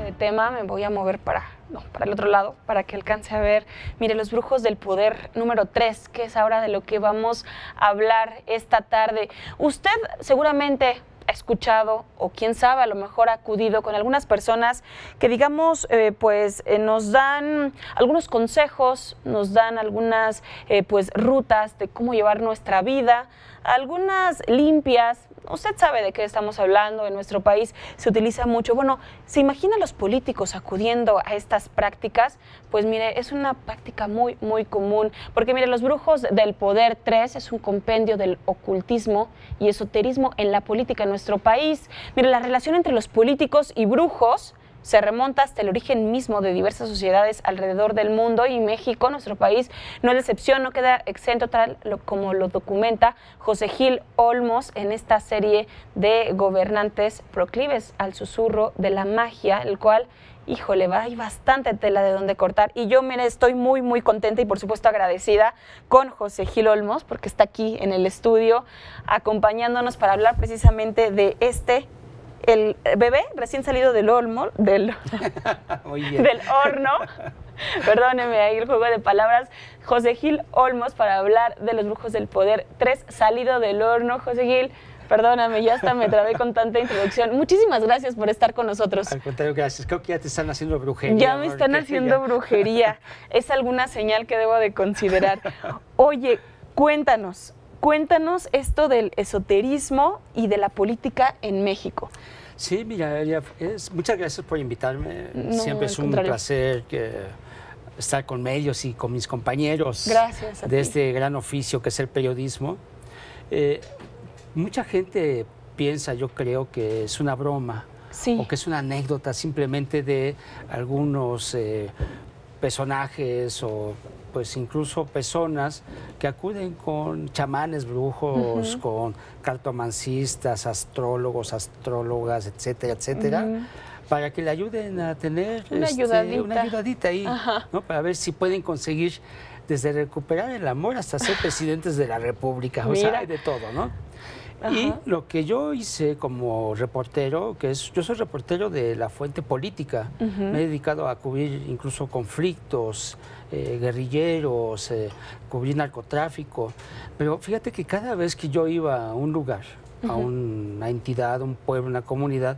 de tema, me voy a mover para el otro lado, para que alcance a ver. Mire, Los Brujos del Poder número 3, que es ahora de lo que vamos a hablar esta tarde. Usted seguramente ha escuchado, o quién sabe, a lo mejor ha acudido con algunas personas que, digamos, nos dan algunos consejos, nos dan algunas rutas de cómo llevar nuestra vida, algunas limpias. Usted sabe de qué estamos hablando. En nuestro país se utiliza mucho. Bueno, ¿se imagina a los políticos acudiendo a estas prácticas? Pues mire, es una práctica muy, muy común. Porque mire, Los Brujos del Poder 3 es un compendio del ocultismo y esoterismo en la política en nuestro país. Mire, la relación entre los políticos y brujos se remonta hasta el origen mismo de diversas sociedades alrededor del mundo, y México, nuestro país, no es la excepción, no queda exento, tal como lo documenta José Gil Olmos en esta serie de gobernantes proclives al susurro de la magia, el cual, híjole, hay bastante tela de donde cortar. Y yo, mire, estoy muy, muy contenta y por supuesto agradecida con José Gil Olmos, porque está aquí en el estudio acompañándonos para hablar precisamente de el bebé recién salido del horno, del horno, perdóneme ahí el juego de palabras, José Gil Olmos, para hablar de Los Brujos del Poder 3, salido del horno. José Gil, perdóname, ya hasta me trabé con tanta introducción. Muchísimas gracias por estar con nosotros. Al contrario, gracias. Creo que ya te están haciendo brujería. Ya me están haciendo brujería. Es alguna señal que debo de considerar. Oye, cuéntanos esto del esoterismo y de la política en México. Sí, mira, muchas gracias por invitarme. Siempre es un placer estar con medios y con mis compañeros de este gran oficio que es el periodismo. Mucha gente piensa, yo creo, que es una broma, o que es una anécdota simplemente de algunos personajes o pues incluso personas que acuden con chamanes, brujos, con cartomancistas, astrólogos, astrólogas, etcétera, etcétera, para que le ayuden a tener una ayudadita ahí, ¿no? Para ver si pueden conseguir desde recuperar el amor hasta ser presidentes de la República. O sea, hay de todo, ¿no? Y lo que yo hice como reportero, yo soy reportero de La Fuente Política, me he dedicado a cubrir incluso conflictos, guerrilleros, cubrir narcotráfico, pero fíjate que cada vez que yo iba a un lugar, a una entidad, un pueblo, una comunidad,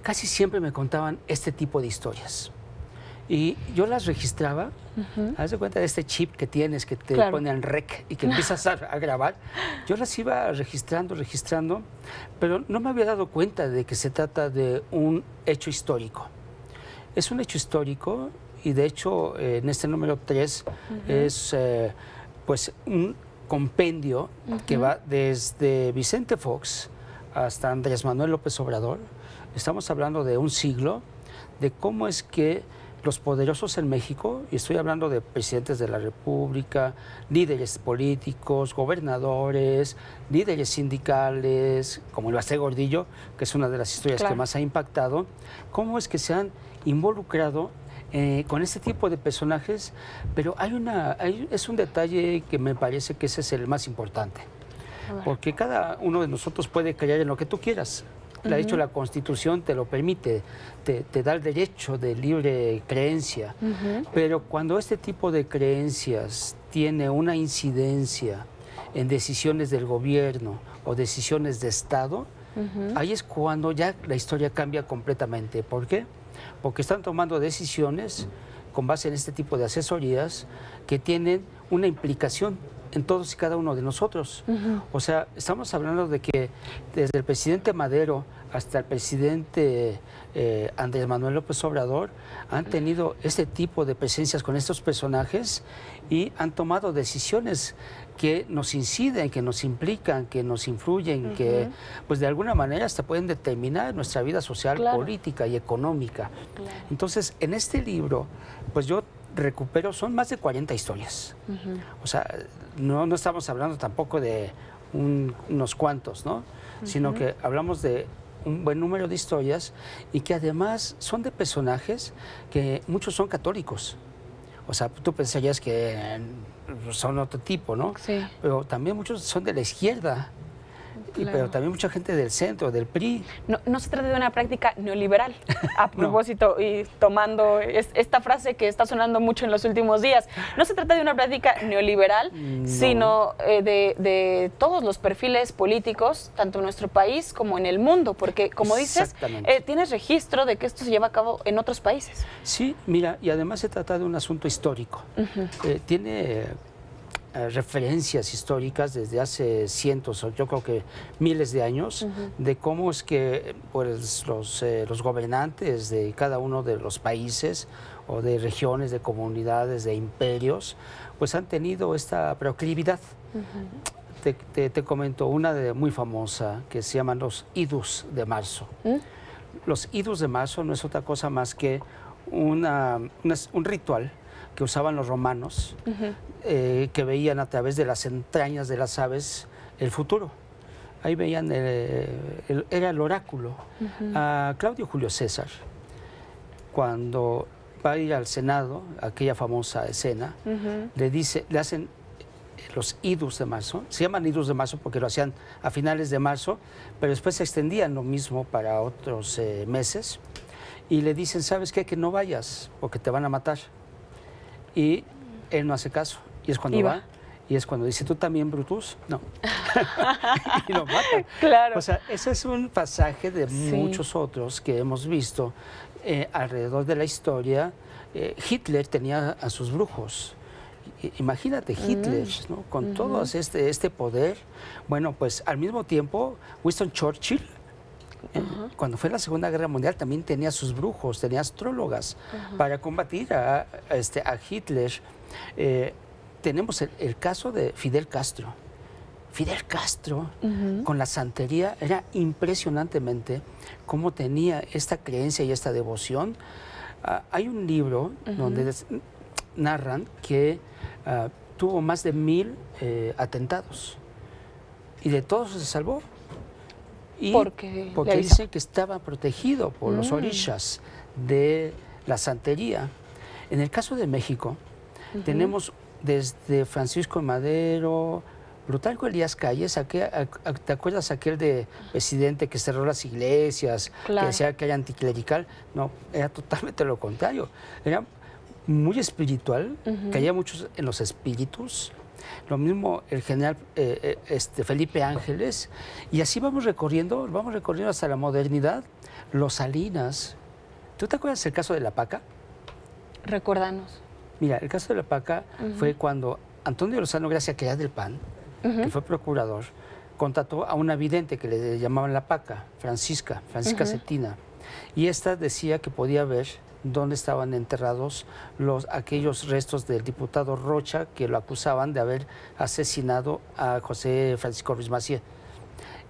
casi siempre me contaban este tipo de historias. Y yo las registraba. Haz de cuenta de este chip que tienes, que te pone en rec y que empiezas a grabar. Yo las iba registrando, pero no me había dado cuenta de que se trata de un hecho histórico. Es un hecho histórico y de hecho en este número 3 es pues un compendio que va desde Vicente Fox hasta Andrés Manuel López Obrador. Estamos hablando de un siglo, de cómo es que los poderosos en México, y estoy hablando de presidentes de la República, líderes políticos, gobernadores, líderes sindicales, como el Bastén Gordillo, que es una de las historias que más ha impactado, cómo es que se han involucrado con este tipo de personajes, pero es un detalle que me parece que ese es el más importante, porque cada uno de nosotros puede creer en lo que tú quieras. De hecho, la Constitución te lo permite, te da el derecho de libre creencia, pero cuando este tipo de creencias tiene una incidencia en decisiones del gobierno o decisiones de Estado, ahí es cuando ya la historia cambia completamente. ¿Por qué? Porque están tomando decisiones con base en este tipo de asesorías que tienen una implicación en todos y cada uno de nosotros. O sea, estamos hablando de que desde el presidente Madero hasta el presidente Andrés Manuel López Obrador han tenido este tipo de presencias con estos personajes y han tomado decisiones que nos inciden, que nos implican, que nos influyen, que pues de alguna manera hasta pueden determinar nuestra vida social, política y económica. Entonces, en este libro, pues yo recupero, son más de 40 historias. O sea, no estamos hablando tampoco de unos cuantos, ¿no? Sino que hablamos de un buen número de historias y que además son de personajes que muchos son católicos. O sea, tú pensarías que son otro tipo, ¿no? Sí. Pero también muchos son de la izquierda. claro. Pero también mucha gente del centro, del PRI. No se trata de una práctica neoliberal, a propósito, y tomando esta frase que está sonando mucho en los últimos días. No se trata de una práctica neoliberal, sino de todos los perfiles políticos, tanto en nuestro país como en el mundo, porque, como dices, tienes registro de que esto se lleva a cabo en otros países. Sí, mira, y además se trata de un asunto histórico. Tiene referencias históricas desde hace cientos o yo creo que miles de años de cómo es que pues, los gobernantes de cada uno de los países o de regiones, de comunidades, de imperios, pues han tenido esta proclividad. Te comento una muy famosa que se llaman los idus de marzo. Los idus de marzo no es otra cosa más que un ritual que usaban los romanos, que veían a través de las entrañas de las aves el futuro. Ahí veían, era el oráculo. A Claudio Julio César, cuando va a ir al Senado, aquella famosa escena, le hacen los idus de marzo. Se llaman idus de marzo porque lo hacían a finales de marzo, pero después se extendían lo mismo para otros meses. Y le dicen, ¿sabes qué? Que no vayas porque te van a matar. Y él no hace caso. Y es cuando va. Y es cuando dice, ¿tú también, Brutus? No. Y lo matan. Claro. O sea, ese es un pasaje de muchos otros que hemos visto alrededor de la historia. Hitler tenía a sus brujos. Imagínate Hitler, ¿no? Con todo este poder. Bueno, pues al mismo tiempo, Winston Churchill, cuando fue la Segunda Guerra Mundial, también tenía sus brujos, tenía astrólogas para combatir a Hitler. Tenemos el caso de Fidel Castro. Fidel Castro, con la santería, era impresionantemente cómo tenía esta creencia y esta devoción. Hay un libro donde narran que tuvo más de 1000 atentados y de todos se salvó. Y porque dicen que estaba protegido por los orishas de la santería. En el caso de México, tenemos desde Francisco Madero, Plutarco Elías Calles, ¿te acuerdas aquel de presidente que cerró las iglesias, que decía que era anticlerical? No, era totalmente lo contrario. Era muy espiritual, creía mucho en los espíritus. Lo mismo el general Felipe Ángeles, y así vamos recorriendo hasta la modernidad. Los Salinas. ¿Tú te acuerdas del caso de la Paca? Recuérdanos. Mira, el caso de la Paca fue cuando Antonio Lozano Gracia, que era del PAN, que fue procurador, contrató a una vidente que le llamaban la Paca, Francisca Cetina, y esta decía que podía ver dónde estaban enterrados aquellos restos del diputado Rocha que lo acusaban de haber asesinado a José Francisco Ruiz Massieu.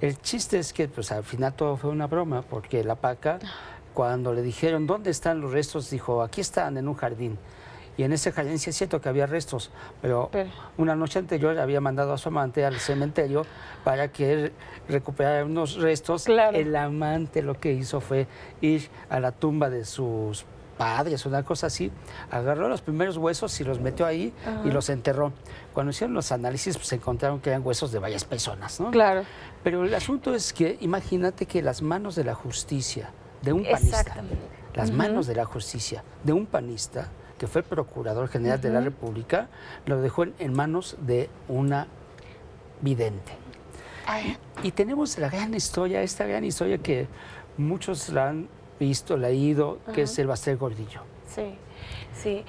El chiste es que pues, al final todo fue una broma, porque la Paca, cuando le dijeron dónde están los restos, dijo, aquí están en un jardín. Y en ese jardín sí es cierto que había restos, pero una noche anterior había mandado a su amante al cementerio para que él recuperara unos restos. El amante lo que hizo fue ir a la tumba de sus padres, una cosa así, agarró los primeros huesos y los metió ahí y los enterró. Cuando hicieron los análisis, pues encontraron que eran huesos de varias personas, ¿no? Claro. Pero el asunto es que imagínate que las manos de la justicia de un panista, las manos de la justicia de un panista, que fue procurador general de la República, lo dejó en manos de una vidente. Y tenemos esta gran historia que muchos la han visto, leído, que es el Baster Gordillo. Sí, sí.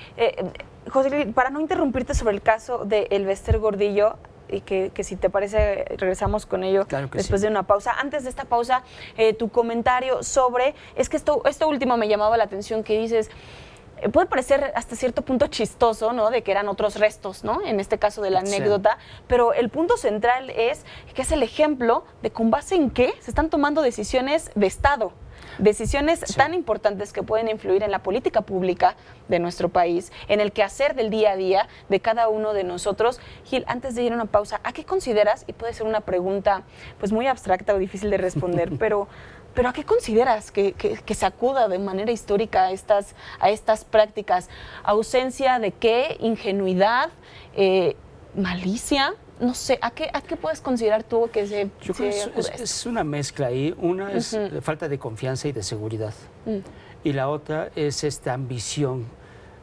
José, para no interrumpirte sobre el caso de el Baster Gordillo, y que si te parece regresamos con ello después de una pausa. Antes de esta pausa, tu comentario sobre, es que esto último me llamaba la atención, que dices, puede parecer hasta cierto punto chistoso, ¿no? De que eran otros restos, ¿no? En este caso de la anécdota, pero el punto central es que es el ejemplo de con base en qué se están tomando decisiones de Estado. Decisiones tan importantes que pueden influir en la política pública de nuestro país, en el quehacer del día a día de cada uno de nosotros. Gil, antes de ir a una pausa, ¿a qué consideras? Y puede ser una pregunta pues muy abstracta o difícil de responder, pero ¿a qué consideras que sacuda de manera histórica a estas prácticas? ¿Ausencia de qué? ¿Ingenuidad? ¿Malicia? no sé, ¿a qué puedes considerar tú que se Yo creo que es una mezcla ahí. Una es falta de confianza y de seguridad. Y la otra es esta ambición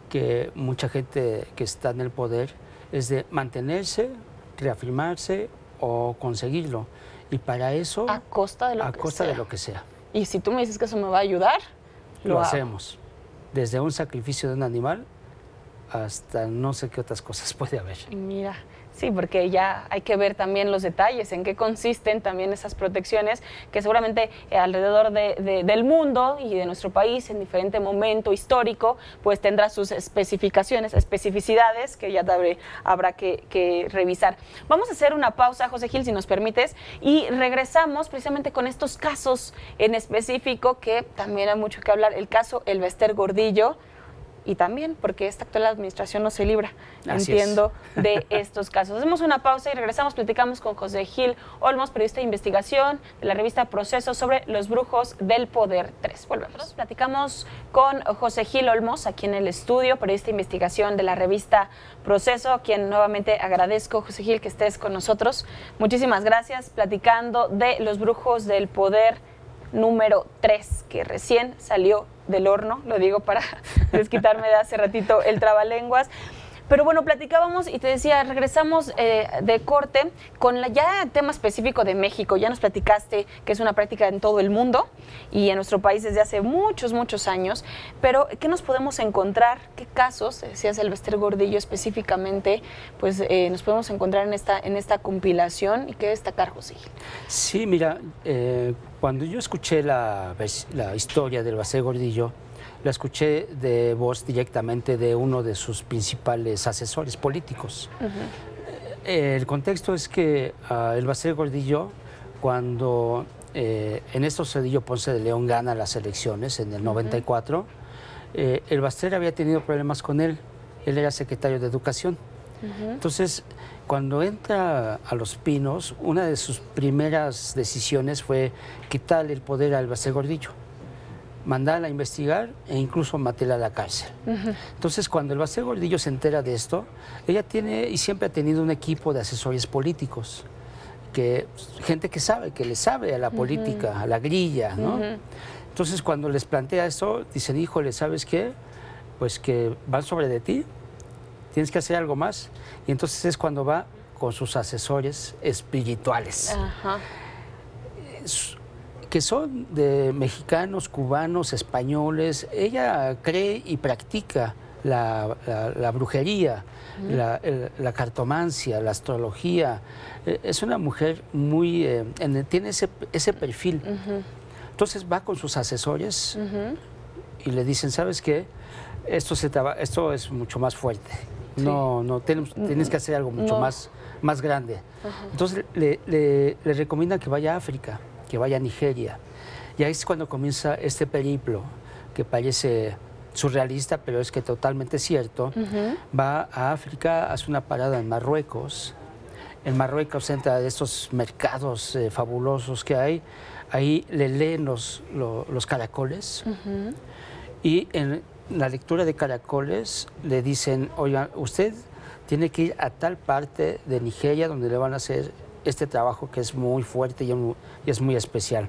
que mucha gente que está en el poder es de mantenerse, reafirmarse o conseguirlo. Y para eso... A costa de lo que sea. Y si tú me dices que eso me va a ayudar, lo hacemos. Desde un sacrificio de un animal hasta no sé qué otras cosas puede haber. Mira, sí, porque ya hay que ver también los detalles, en qué consisten también esas protecciones que seguramente alrededor del mundo y de nuestro país en diferente momento histórico, pues tendrá sus especificidades que ya habrá que revisar. Vamos a hacer una pausa, José Gil, si nos permites, y regresamos precisamente con estos casos en específico que también hay mucho que hablar. El caso Elbester Gordillo, y también porque esta actual administración no se libra, entiendo, de estos casos. Hacemos una pausa y regresamos, platicamos con José Gil Olmos, periodista de investigación de la revista Proceso, sobre los brujos del poder 3. Volvemos. Platicamos con José Gil Olmos, aquí en el estudio, periodista de investigación de la revista Proceso, a quien nuevamente agradezco, José Gil, que estés con nosotros. Muchísimas gracias, platicando de los brujos del poder número 3, que recién salió del horno, lo digo para desquitarme de hace ratito el trabalenguas. Pero bueno, platicábamos y te decía, regresamos de corte con ya tema específico de México. Ya nos platicaste que es una práctica en todo el mundo y en nuestro país desde hace muchos, muchos años. Pero, ¿qué nos podemos encontrar? ¿Qué casos, decías Elbester Gordillo específicamente, pues nos podemos encontrar en esta compilación y qué destacar, José Gil? Sí, mira, cuando yo escuché la historia del Elbester Gordillo, la escuché de voz directamente de uno de sus principales asesores políticos. El contexto es que Elbester Gordillo, cuando Ernesto Zedillo Ponce de León gana las elecciones en el 94, Elbester había tenido problemas con él. Él era secretario de Educación. Entonces, cuando entra a Los Pinos, una de sus primeras decisiones fue quitarle el poder a Elbester Gordillo, mandarla a investigar e incluso meterla a la cárcel. Entonces, cuando Elbester Gordillo se entera de esto, ella tiene y siempre ha tenido un equipo de asesores políticos, gente que le sabe a la política, a la grilla, ¿no? Entonces, cuando les plantea esto, dicen, híjole, ¿sabes qué? Pues que van sobre de ti, tienes que hacer algo más. Y entonces es cuando va con sus asesores espirituales. Que son de mexicanos, cubanos, españoles. Ella cree y practica la brujería, la cartomancia, la astrología. Es una mujer muy... tiene ese perfil. Entonces va con sus asesores y le dicen, ¿sabes qué? Esto es mucho más fuerte. Sí. Tienes que hacer algo mucho más grande. Entonces le recomiendan que vaya a África, que vaya a Nigeria. Y ahí es cuando comienza este periplo, que parece surrealista, pero es que totalmente cierto. Va a África, hace una parada en Marruecos. En Marruecos entra de estos mercados fabulosos que hay. Ahí le leen los caracoles. Y en la lectura de caracoles le dicen, oiga, usted tiene que ir a tal parte de Nigeria donde le van a hacer este trabajo que es muy fuerte y es muy especial.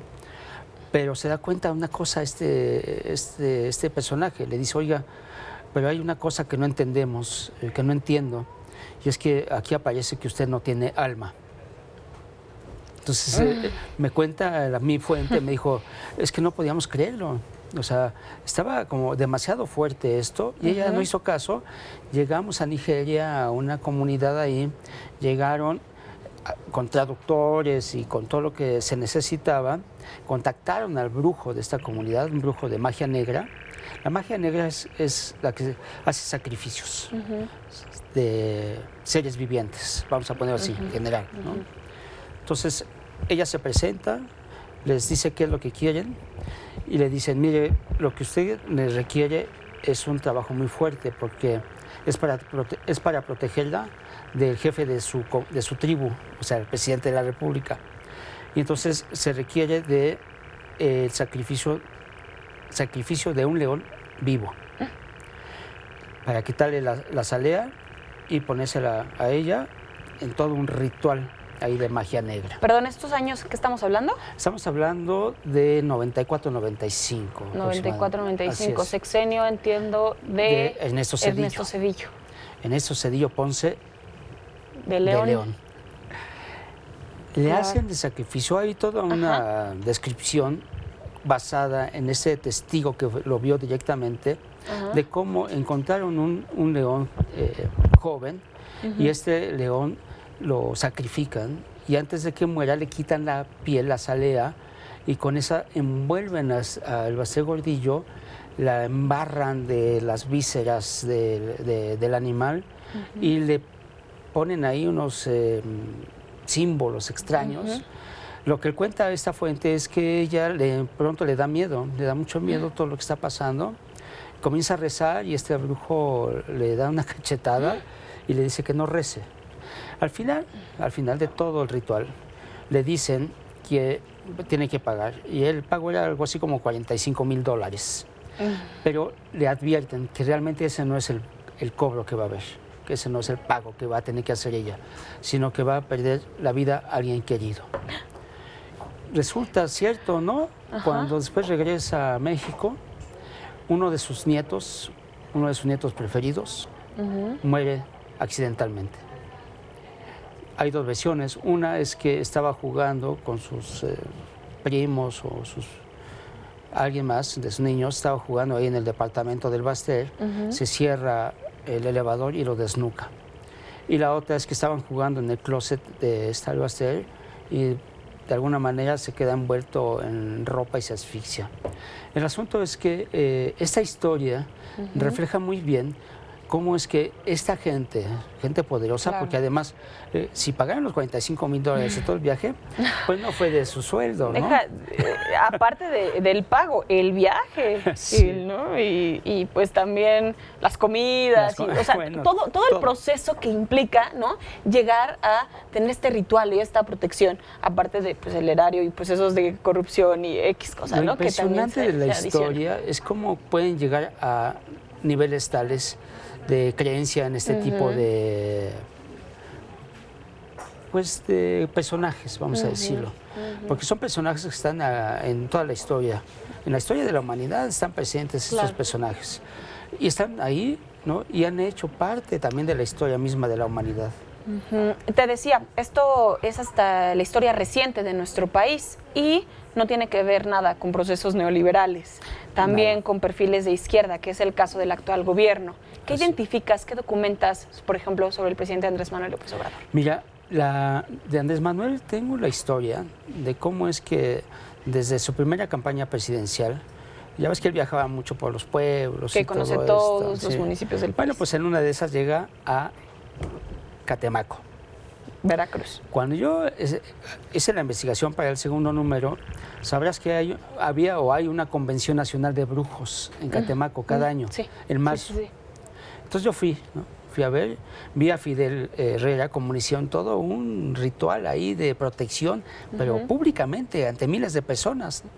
Pero se da cuenta de una cosa este personaje, le dice, oiga, pero hay una cosa que no entendemos, que no entiendo, y es que aquí aparece que usted no tiene alma. Entonces me cuenta mi fuente, me dijo, es que no podíamos creerlo. O sea, estaba como demasiado fuerte esto y ella no hizo caso. Llegamos a Nigeria, a una comunidad ahí, llegaron con traductores y con todo lo que se necesitaba, contactaron al brujo de esta comunidad, un brujo de magia negra. La magia negra es la que hace sacrificios de seres vivientes, vamos a ponerlo así, en general, ¿no? Entonces, ella se presenta, les dice qué es lo que quieren y le dicen, mire, lo que usted le requiere es un trabajo muy fuerte porque es para protegerla del jefe de su tribu, o sea, el presidente de la República. Y entonces se requiere de el sacrificio de un león vivo para quitarle la salea y ponérsela a ella en todo un ritual ahí de magia negra. Perdón, ¿estos años qué estamos hablando? Estamos hablando de 94-95. 94-95, sexenio, entiendo, de Ernesto Zedillo. Ernesto Zedillo Ponce de León. Le hacen de sacrificio. Hay toda una descripción basada en ese testigo que lo vio directamente, de cómo encontraron un león joven, y este león lo sacrifican, y antes de que muera le quitan la piel, la salea, y con esa envuelven al Bastien Gordillo, la embarran de las vísceras del animal, y le ponen ahí unos símbolos extraños. Lo que cuenta esta fuente es que ella pronto le da miedo, le da mucho miedo todo lo que está pasando. Comienza a rezar y este brujo le da una cachetada y le dice que no rece. Al final de todo el ritual, le dicen que tiene que pagar. Y el pago era algo así como $45,000. Pero le advierten que realmente ese no es el cobro que va a haber, que ese no es el pago que va a tener que hacer ella, sino que va a perder la vida a alguien querido. Resulta cierto, ¿no? Cuando después regresa a México, uno de sus nietos preferidos, muere accidentalmente. Hay dos versiones. Una es que estaba jugando con sus primos o alguien más de sus niños, estaba jugando ahí en el departamento del Bastien, se cierra el elevador y lo desnuca. Y la otra es que estaban jugando en el closet de el Bastien y de alguna manera se queda envuelto en ropa y se asfixia. El asunto es que esta historia refleja muy bien cómo es que esta gente poderosa, porque además, si pagaron los $45,000 de todo el viaje, pues no fue de su sueldo, ¿no? Aparte del pago, el viaje, ¿no? Y pues también las comidas, o sea, bueno, todo el proceso que implica, ¿no? Llegar a tener este ritual y esta protección, aparte de pues, el erario y procesos de corrupción y X cosas, ¿no? Lo impresionante de la historia es cómo pueden llegar a niveles tales de creencia en este tipo de personajes, vamos a decirlo, porque son personajes que están en toda la historia, en la historia de la humanidad están presentes estos personajes y están ahí, ¿no? Y han hecho parte también de la historia misma de la humanidad. Te decía, esto es hasta la historia reciente de nuestro país y no tiene que ver nada con procesos neoliberales, también con perfiles de izquierda, que es el caso del actual gobierno. ¿Qué identificas, qué documentas, por ejemplo, sobre el presidente Andrés Manuel López Obrador? Mira, de Andrés Manuel tengo la historia de cómo es que desde su primera campaña presidencial, ya ves que él viajaba mucho por los pueblos. Que conoce todos los municipios del país. Bueno, pues en una de esas llega a Catemaco, Veracruz. Cuando yo hice la investigación para el segundo número, sabrás que hay una convención nacional de brujos en Catemaco cada año, en marzo. Entonces yo fui, ¿no? Fui a ver, vi a Fidel Herrera como hicieron todo un ritual ahí de protección, pero públicamente, ante miles de personas, ¿no?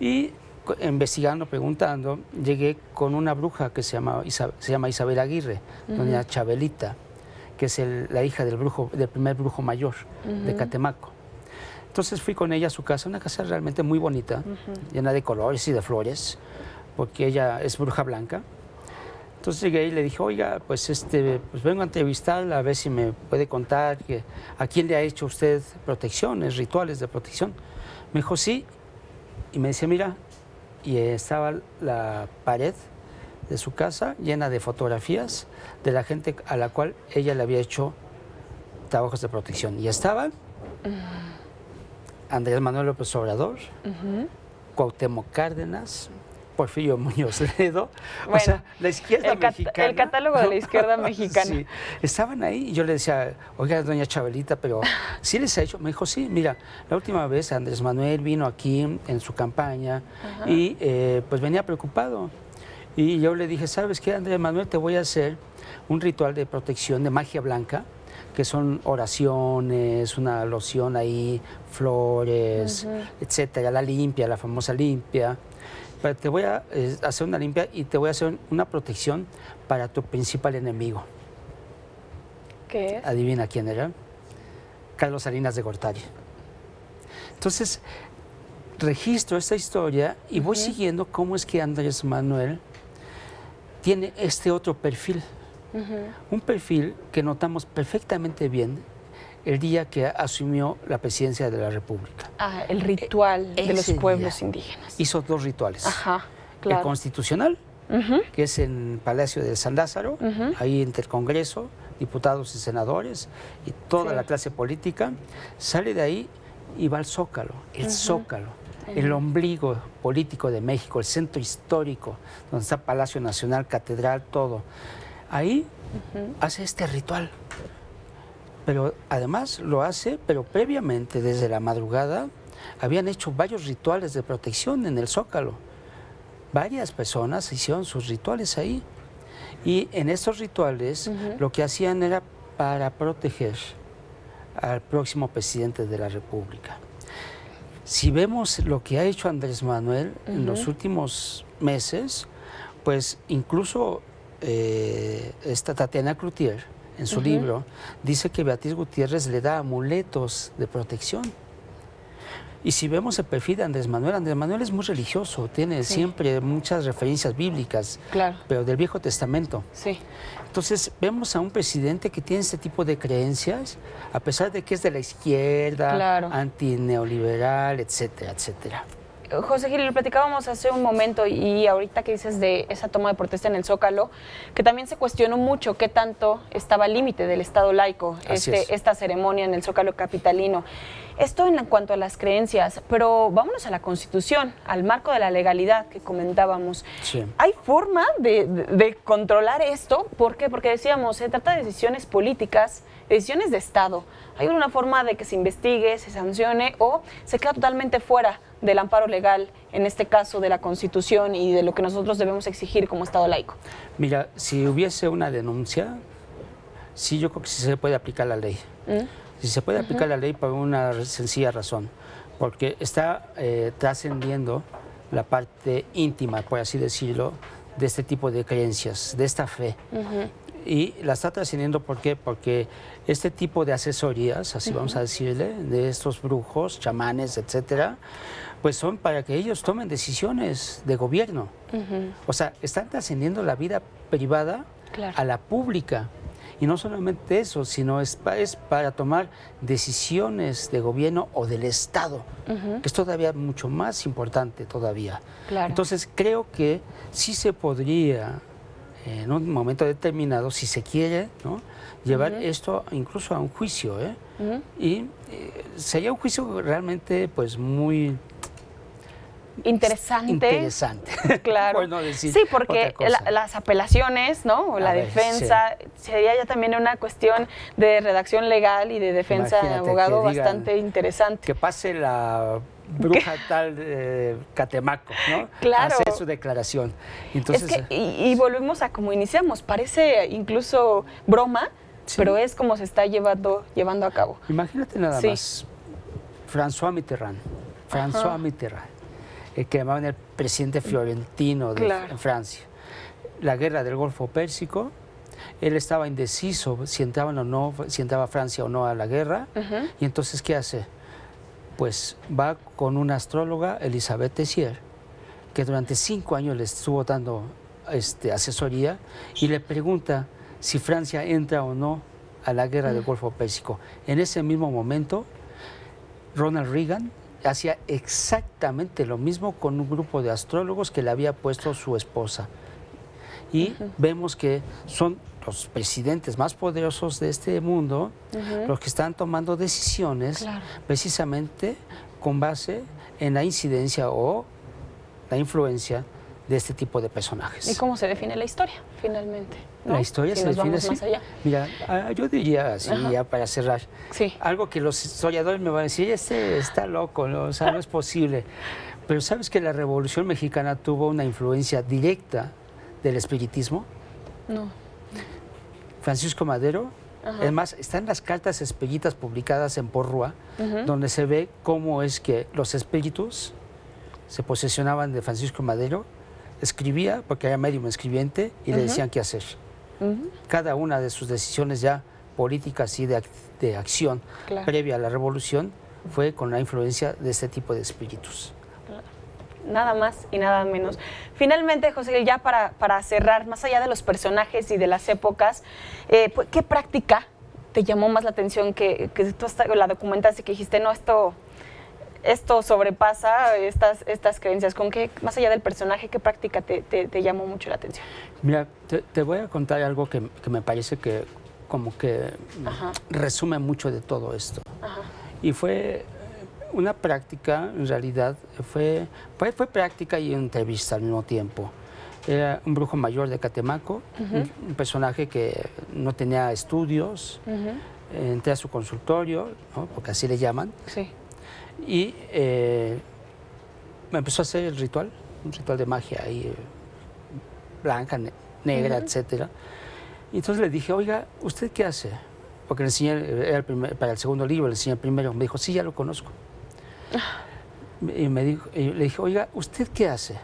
Y investigando, preguntando, llegué con una bruja que se llama Isabel Aguirre, doña Chabelita, que es la hija del primer brujo mayor de Catemaco. Entonces fui con ella a su casa, una casa realmente muy bonita, llena de colores y de flores, porque ella es bruja blanca. Entonces llegué y le dije, oiga, pues vengo a entrevistarla a ver si me puede contar a quién le ha hecho usted protecciones, rituales de protección. Me dijo, sí, y me dice, mira, y estaba la pared de su casa llena de fotografías de la gente a la cual ella le había hecho trabajos de protección. Y estaban Andrés Manuel López Obrador, Cuauhtémoc Cárdenas, Porfirio Muñoz Ledo, bueno, o sea, la izquierda mexicana. El catálogo de la izquierda mexicana. Sí, estaban ahí y yo le decía, oiga, doña Chabelita, pero ¿sí les ha hecho? Me dijo, sí, mira, la última vez Andrés Manuel vino aquí en su campaña y pues venía preocupado. Y yo le dije, ¿sabes qué, Andrés Manuel? Te voy a hacer un ritual de protección, de magia blanca, que son oraciones, una loción ahí, flores, etcétera, la limpia, la famosa limpia. Pero te voy a hacer una limpia y te voy a hacer una protección para tu principal enemigo. ¿Qué es? Adivina quién era. Carlos Salinas de Gortari. Entonces, registro esta historia y voy siguiendo cómo es que Andrés Manuel tiene este otro perfil. Un perfil que notamos perfectamente bien el día que asumió la presidencia de la República. Ah, el ritual de los pueblos indígenas. Hizo 2 rituales. Ajá, claro. El constitucional, que es en el Palacio de San Lázaro, ahí entre el Congreso, diputados y senadores y toda la clase política, sale de ahí y va al Zócalo, el Zócalo, el ombligo político de México, el centro histórico, donde está Palacio Nacional, Catedral, todo. Ahí hace este ritual, pero además lo hace, pero previamente, desde la madrugada, habían hecho varios rituales de protección en el Zócalo. Varias personas hicieron sus rituales ahí. Y en estos rituales lo que hacían era para proteger al próximo presidente de la República. Si vemos lo que ha hecho Andrés Manuel en los últimos meses, pues incluso esta Tatiana Cloutier, en su libro, dice que Beatriz Gutiérrez le da amuletos de protección. Y si vemos el perfil de Andrés Manuel es muy religioso, tiene siempre muchas referencias bíblicas, pero del Viejo Testamento. Entonces vemos a un presidente que tiene este tipo de creencias, a pesar de que es de la izquierda, antineoliberal, etcétera, etcétera. José Gil, lo platicábamos hace un momento y ahorita que dices de esa toma de protesta en el Zócalo, que también se cuestionó mucho qué tanto estaba al límite del Estado laico, esta ceremonia en el Zócalo capitalino. Esto en cuanto a las creencias, pero vámonos a la Constitución, al marco de la legalidad que comentábamos. ¿Hay forma de controlar esto? ¿Por qué? Porque decíamos, se trata de decisiones políticas, decisiones de Estado. ¿Hay una forma de que se investigue, se sancione o se queda totalmente fuera del amparo legal, en este caso de la Constitución y de lo que nosotros debemos exigir como Estado laico? Mira, si hubiese una denuncia, sí, yo creo que sí se puede aplicar la ley. Si se puede aplicar la ley por una sencilla razón, porque está trascendiendo la parte íntima, por así decirlo, de este tipo de creencias, de esta fe. Y la está trascendiendo, ¿por qué? Porque este tipo de asesorías, así vamos a decirle, de estos brujos, chamanes, etcétera, pues son para que ellos tomen decisiones de gobierno. O sea, están trascendiendo la vida privada a la pública. Y no solamente eso, sino es para tomar decisiones de gobierno o del Estado, que es todavía mucho más importante todavía. Entonces, creo que sí se podría, en un momento determinado, si se quiere, ¿no?, llevar esto incluso a un juicio, y sería un juicio realmente pues muy interesante, claro. Por no decir sí, porque las apelaciones, ¿no? O la defensa, sería ya también una cuestión de redacción legal y de defensa de abogado bastante interesante. Que pase la bruja tal de Catemaco, ¿no? Hacer su declaración. Entonces, es que, y volvemos a como iniciamos, parece incluso broma, pero es como se está llevando a cabo. Imagínate nada más, François Mitterrand, que llamaban el presidente florentino en Francia. La guerra del Golfo Pérsico, él estaba indeciso si entraban o no, si entraba Francia o no a la guerra, y entonces, ¿qué hace? Pues va con una astróloga, Elisabeth Tessier, que durante 5 años le estuvo dando asesoría, y le pregunta si Francia entra o no a la guerra del Golfo Pérsico. En ese mismo momento, Ronald Reagan hacía exactamente lo mismo con un grupo de astrólogos que le había puesto su esposa. Y vemos que son los presidentes más poderosos de este mundo los que están tomando decisiones precisamente con base en la incidencia o la influencia de este tipo de personajes. ¿Y cómo se define la historia, finalmente? ¿No? La historia se define así. Mira, yo diría así, ya para cerrar, algo que los historiadores me van a decir, está loco, ¿no? O sea, no es posible. Pero ¿sabes que la Revolución Mexicana tuvo una influencia directa del espiritismo? No. Francisco Madero, es más, están las cartas espiritas publicadas en Porrúa, donde se ve cómo es que los espíritus se posesionaban de Francisco Madero, escribía, porque era médium escribiente, y le decían qué hacer. Cada una de sus decisiones ya política así de acción previa a la revolución fue con la influencia de este tipo de espíritus. Nada más y nada menos. Finalmente, José Gil, ya para cerrar, más allá de los personajes y de las épocas, ¿qué práctica te llamó más la atención que tú la documentaste y que dijiste, no, esto sobrepasa estas creencias? ¿Con qué, más allá del personaje, qué práctica te llamó mucho la atención? Mira, te voy a contar algo que me parece que como que resume mucho de todo esto. Y fue una práctica, en realidad, fue práctica y entrevista al mismo tiempo. Era un brujo mayor de Catemaco, un personaje que no tenía estudios. Entré a su consultorio, ¿no? Porque así le llaman. Sí. Y me empezó a hacer el ritual, un ritual de magia ahí, blanca, negra, etcétera. Y entonces le dije, oiga, ¿usted qué hace? Porque le enseñé, para el segundo libro, le enseñé el primero. Me dijo, sí, ya lo conozco. Y le dije, oiga, ¿usted qué hace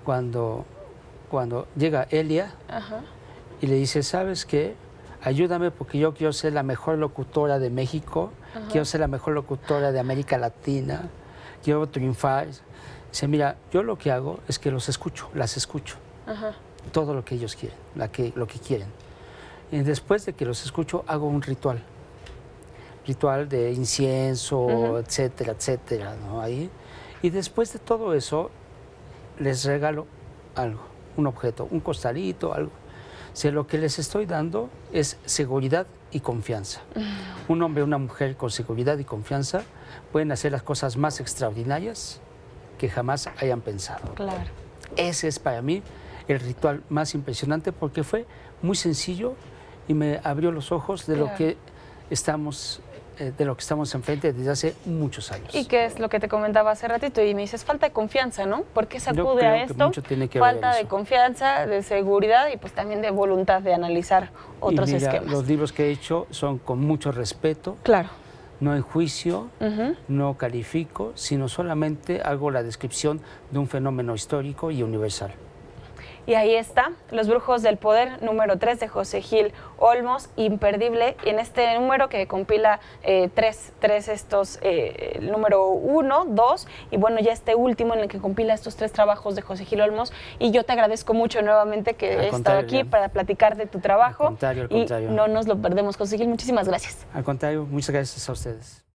cuando llega Elia y le dice, ¿sabes qué? Ayúdame porque yo quiero ser la mejor locutora de México, quiero ser la mejor locutora de América Latina, quiero triunfar. Dice, mira, yo lo que hago es que las escucho, todo lo que ellos quieren, lo que quieren. Y después de que los escucho, hago un ritual de incienso, etcétera, etcétera, ¿no? Ahí. Y después de todo eso, les regalo algo, un objeto, un costalito, algo. O lo que les estoy dando es seguridad y confianza. Un hombre o una mujer con seguridad y confianza pueden hacer las cosas más extraordinarias que jamás hayan pensado. Claro. Ese es para mí el ritual más impresionante porque fue muy sencillo y me abrió los ojos de lo que estamos enfrente desde hace muchos años. ¿Y qué es lo que te comentaba hace ratito? Y me dices, falta de confianza, ¿no? ¿Por qué se acude a esto? Mucho tiene que falta ver de confianza, de seguridad y pues también de voluntad de analizar otros esquemas. Los libros que he hecho son con mucho respeto. Claro. No enjuicio, no califico, sino solamente hago la descripción de un fenómeno histórico y universal. Y ahí está, Los Brujos del Poder, número 3 de José Gil Olmos, imperdible. En este número que compila tres el número 1, 2, y bueno, ya este último en el que compila estos 3 trabajos de José Gil Olmos. Y yo te agradezco mucho nuevamente que he estado aquí para platicar de tu trabajo. Al contrario. Y no nos lo perdemos, José Gil. Muchísimas gracias. Al contrario, muchas gracias a ustedes.